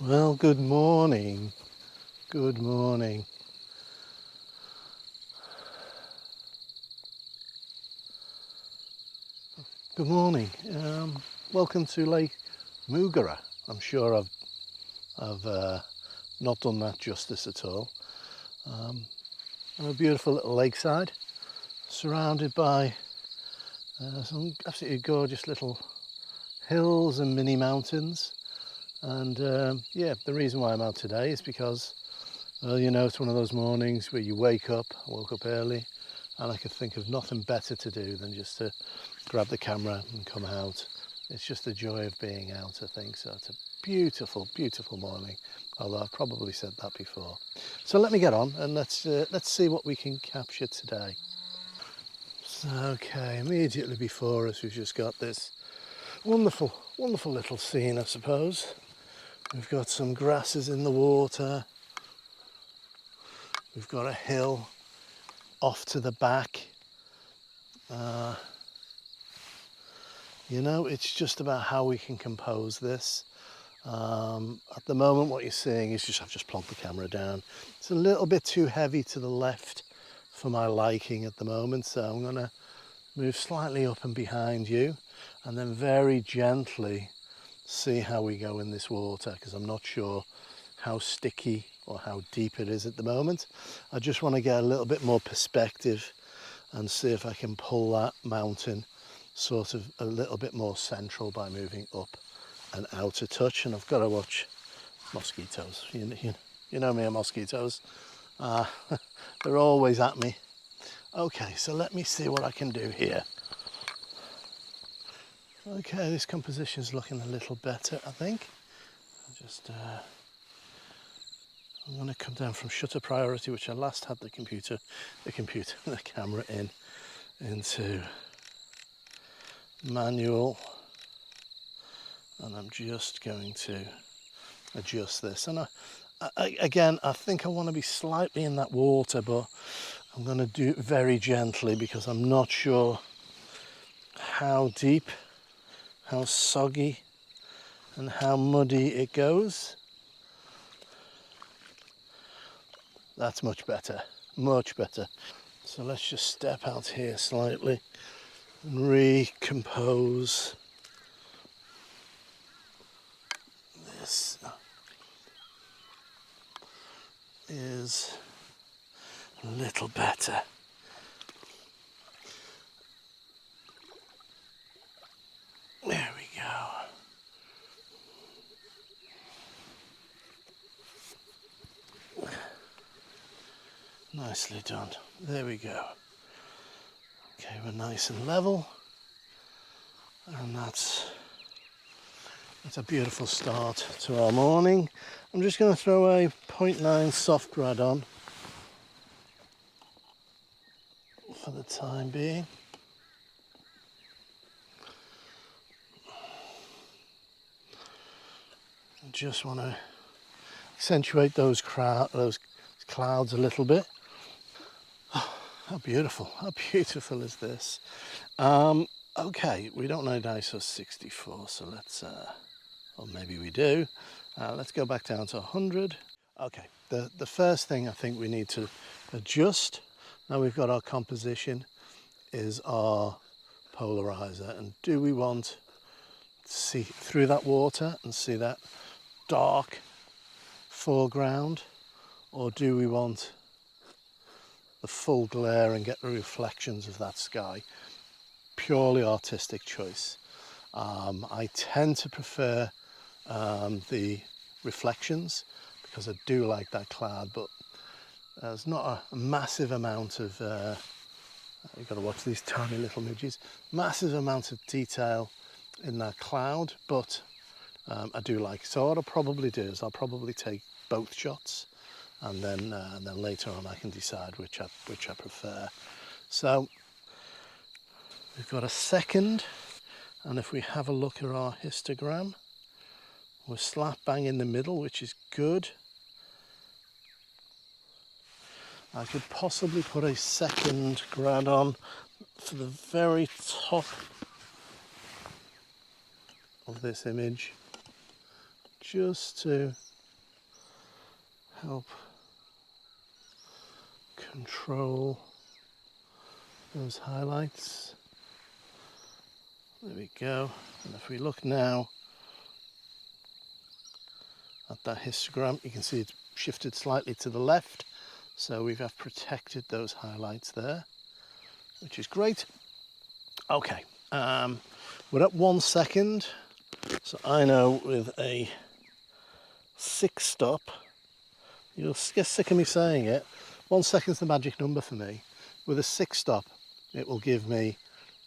Well, good morning. Good morning. Good morning. Welcome to Lake Mugara. I'm sure I've not done that justice at all. I'm a beautiful little lakeside, surrounded by some absolutely gorgeous little hills and mini mountains. And yeah, the reason why I'm out today is because, well, it's one of those mornings where you wake up. I woke up early, and I could think of nothing better to do than just to grab the camera and come out. It's just the joy of being out, I think. So it's a beautiful, beautiful morning, although I've probably said that before. So let me get on and let's see what we can capture today. So, okay, immediately before us we've just got this wonderful, wonderful little scene, I suppose. We've got some grasses in the water. We've got a hill off to the back. It's just about how we can compose this. At the moment, what you're seeing is I've just plonked the camera down. It's a little bit too heavy to the left for my liking at the moment, so I'm going to move slightly up and behind you and then very gently see how we go in this water, because I'm not sure how sticky or how deep it is at the moment. I just want to get a little bit more perspective and see if I can pull that mountain sort of a little bit more central by moving up and out a touch. And I've got to watch mosquitoes. You know me and mosquitoes. They're always at me. Okay, so let me see what I can do here. Okay, this composition is looking a little better, I think. I'm going to come down from shutter priority, which I last had the camera into manual, and I'm just going to adjust this. And I think I want to be slightly in that water, but I'm going to do it very gently because I'm not sure how deep, how soggy and how muddy it goes. That's much better, much better. So let's just step out here slightly and recompose this. Is a little better. There we go. Nicely done. There we go. Okay, we're nice and level, and that's a beautiful start to our morning. I'm just going to throw a 0.9 soft grad on for the time being. I just want to accentuate those clouds a little bit. Oh, how beautiful is this? Okay, we don't need ISO 64, so let's, or maybe we do. Let's go back down to 100. Okay, the first thing I think we need to adjust, now we've got our composition, is our polarizer. And do we want to see through that water and see that dark foreground, or do we want the full glare and get the reflections of that sky? Purely artistic choice. I tend to prefer the reflections because I do like that cloud, but there's not a massive amount of you've got to watch these tiny little midges, massive amount of detail in that cloud, but I do like it. So what I'll probably do is I'll probably take both shots, and then later on I can decide which I prefer. So we've got a second, and if we have a look at our histogram, we're slap bang in the middle, which is good. I could possibly put a second grad on for the very top of this image, just to help control those highlights. There we go. And if we look now at that histogram, you can see it's shifted slightly to the left. So we have protected those highlights there, which is great. Okay, we're at 1 second. So I know with a 6 stop, you'll get sick of me saying it, 1 second's the magic number for me. With a 6 stop, it will give me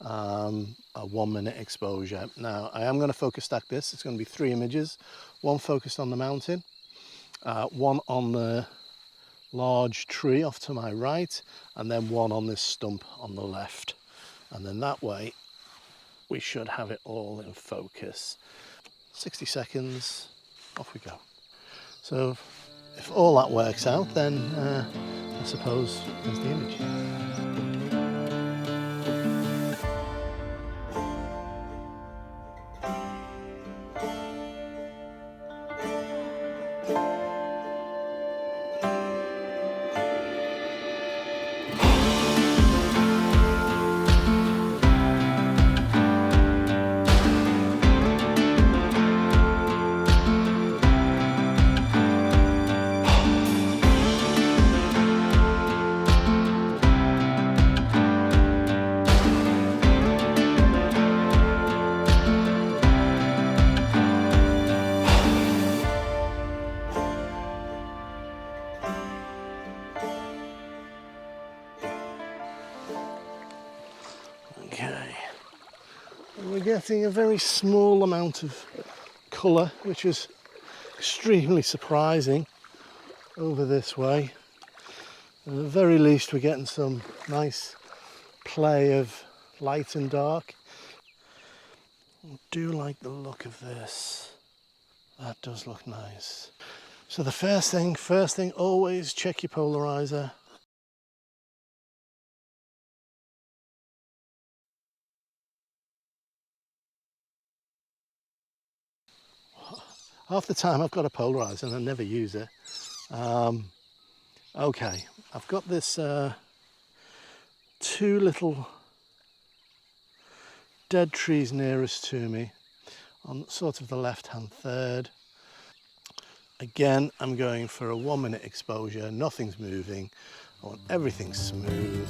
a 1 minute exposure. Now I am going to focus stack this. It's going to be 3 images, one focused on the mountain, one on the large tree off to my right, and then one on this stump on the left. And then that way we should have it all in focus. 60 seconds, off we go. So if all that works out, then I suppose there's the image. Okay, and we're getting a very small amount of colour, which is extremely surprising over this way. At the very least we're getting some nice play of light and dark. I do like the look of this. That does look nice. So the first thing, always check your polarizer. Half the time I've got a polarizer and I never use it. Okay, I've got this 2 little dead trees nearest to me on sort of the left hand third. Again, I'm going for a 1 minute exposure, nothing's moving, I want everything smooth.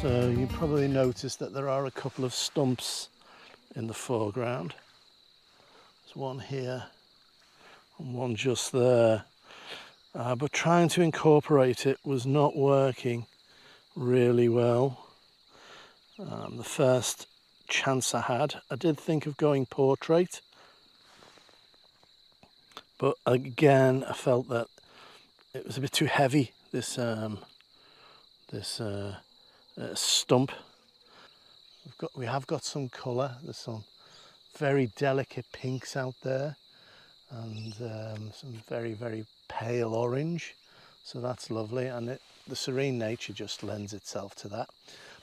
So you probably noticed that there are a couple of stumps in the foreground. There's one here and one just there. But trying to incorporate it was not working really well. The first chance I had, I did think of going portrait, but again I felt that it was a bit too heavy, this stump. We have got some colour. There's some very delicate pinks out there and some very pale orange, so that's lovely, and the serene nature just lends itself to that.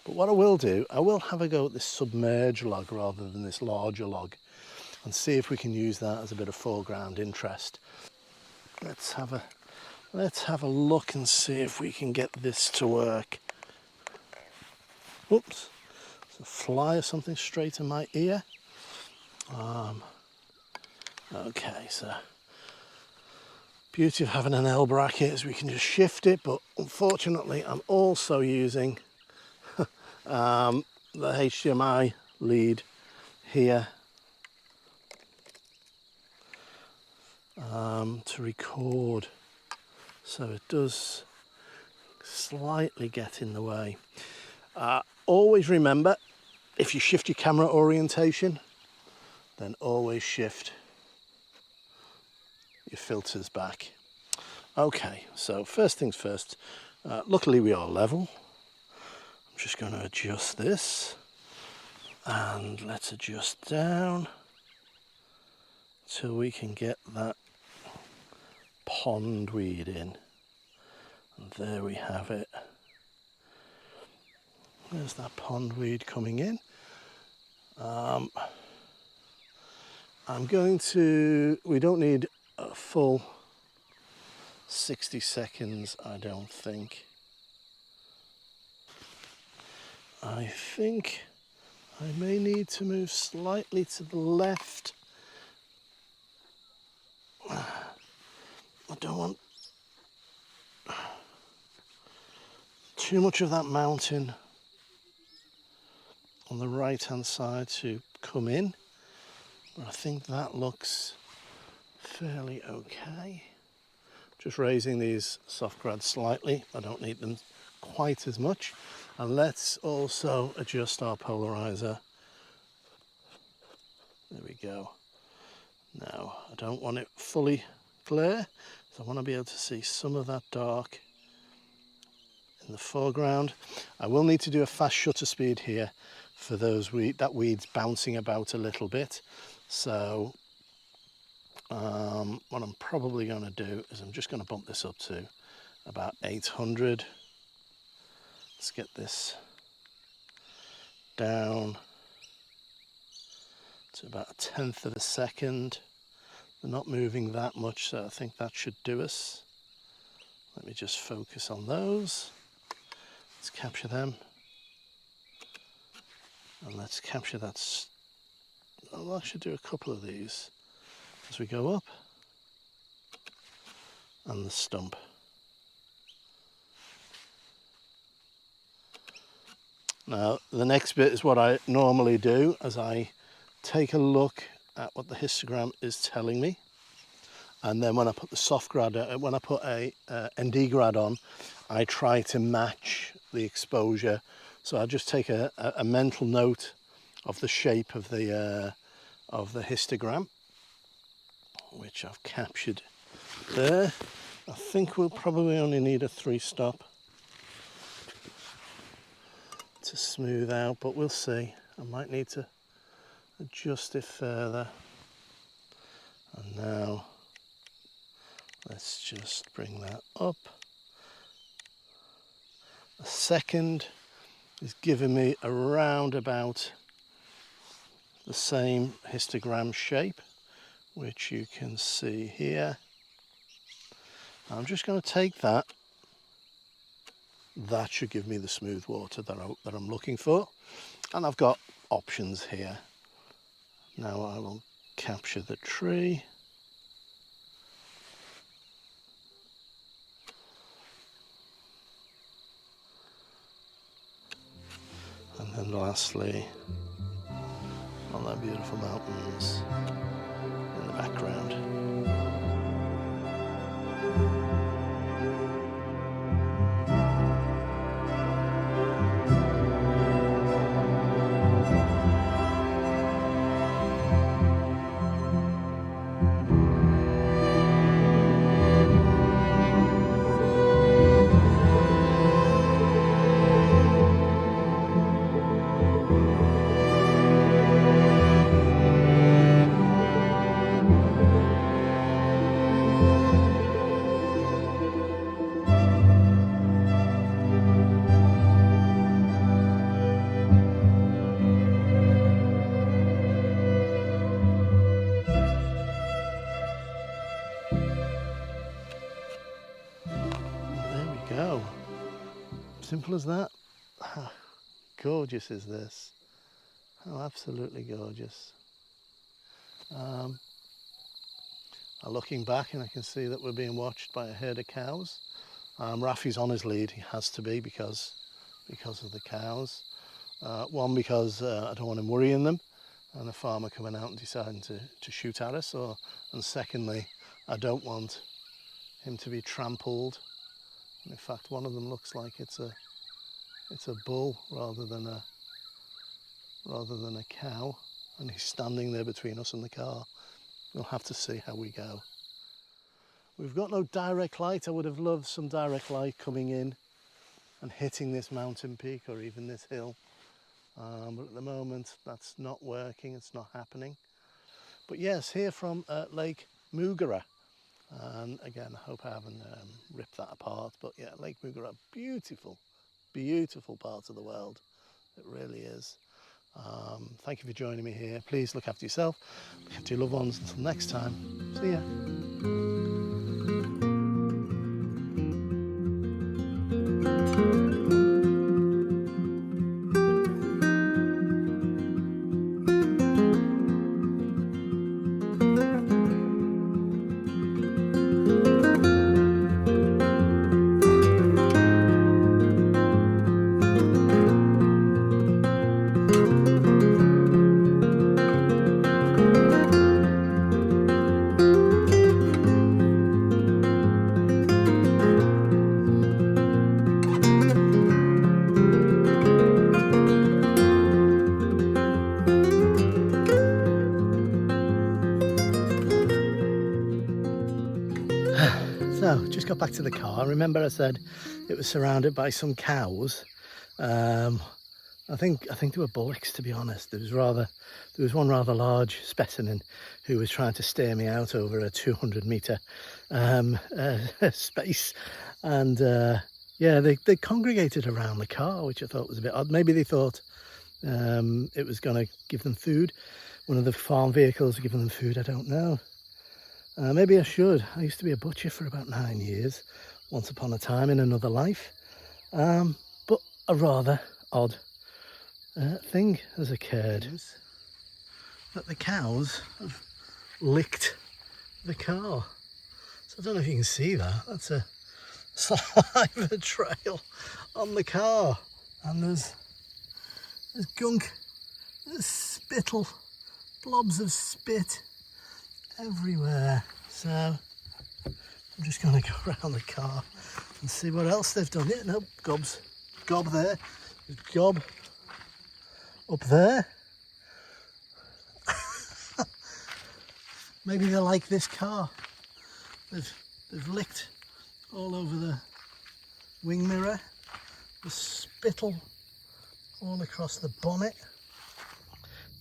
But what I will do, I will have a go at this submerged log rather than this larger log and see if we can use that as a bit of foreground interest. Let's have a look and see if we can get this to work. Whoops, there's a fly or something straight in my ear. Okay, so beauty of having an L bracket is we can just shift it, but unfortunately I'm also using the HDMI lead here to record so it does slightly get in the way. Always remember, if you shift your camera orientation, then always shift your filters back. Okay, so first things first, luckily we are level. I'm just going to adjust this, and let's adjust down till we can get that pondweed in. And there we have it. There's that pondweed coming in. I'm going to, we don't need a full 60 seconds, I don't think. I think I may need to move slightly to the left. I don't want too much of that mountain on the right hand side to come in, but I think that looks fairly okay. Just raising these soft grads slightly, I don't need them quite as much. And let's also adjust our polarizer. There we go. Now, I don't want it fully glare, so I want to be able to see some of that dark in the foreground. I will need to do a fast shutter speed here for those that weed's bouncing about a little bit. So what I'm probably going to do is I'm just going to bump this up to about 800. Let's get this down to about 1/10 of a second. They're not moving that much, so I think that should do us. Let me just focus on those. Let's capture them. And let's capture that. I'll actually do a couple of these as we go up. And the stump. Now, the next bit is what I normally do, as I take a look at what the histogram is telling me. And then when I put the soft grad, when I put a ND grad on, I try to match the exposure. So I just take a mental note of the shape of the histogram, which I've captured there. I think we'll probably only need a 3-stop to smooth out, but we'll see. I might need to adjust it further. And now let's just bring that up. A second is giving me around about the same histogram shape, which you can see here. I'm just going to take that. That should give me the smooth water that I'm looking for. And I've got options here. Now I will capture the tree. And then lastly, all that beautiful mountains in the background. Go. Simple as that. How gorgeous is this? How absolutely gorgeous. I'm looking back and I can see that we're being watched by a herd of cows. Rafi's on his lead, he has to be because of the cows. One, because I don't want him worrying them and a farmer coming out and deciding to shoot at us, and secondly, I don't want him to be trampled. And in fact, one of them looks like it's a bull rather than a cow, and he's standing there between us and the car. We'll have to see how we go. We've got no direct light. I would have loved some direct light coming in and hitting this mountain peak or even this hill, but at the moment that's not working, it's not happening. But yes, here from Lake Mugara, and again I hope I haven't ripped that apart, but yeah, Lake Mugara, beautiful part of the world, it really is. Thank you for joining me here. Please look after yourself, look after your loved ones. Until next time, see ya. So, just got back to the car. Remember I said it was surrounded by some cows. I think they were bullocks, to be honest. There was one rather large specimen who was trying to steer me out over a 200-metre space, and yeah, they congregated around the car, which I thought was a bit odd. Maybe they thought it was going to give them food. One of the farm vehicles were giving them food. I don't know. Maybe I should. I used to be a butcher for about 9 years, once upon a time in another life. But a rather odd thing has occurred. That the cows have licked the car. So I don't know if you can see that. That's a saliva trail on the car. And there's gunk, there's spittle, blobs of spit everywhere. So I'm just going to go around the car and see what else they've done. Yeah, no, gob there, there's gob up there. Maybe they like this car. They've licked all over the wing mirror, the spittle all across the bonnet.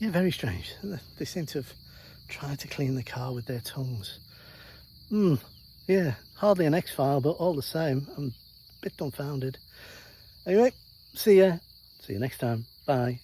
Yeah, very strange. They seem to have tried to clean the car with their tongues. Yeah, hardly an X-file, but all the same, I'm a bit dumbfounded. Anyway, see you next time. Bye.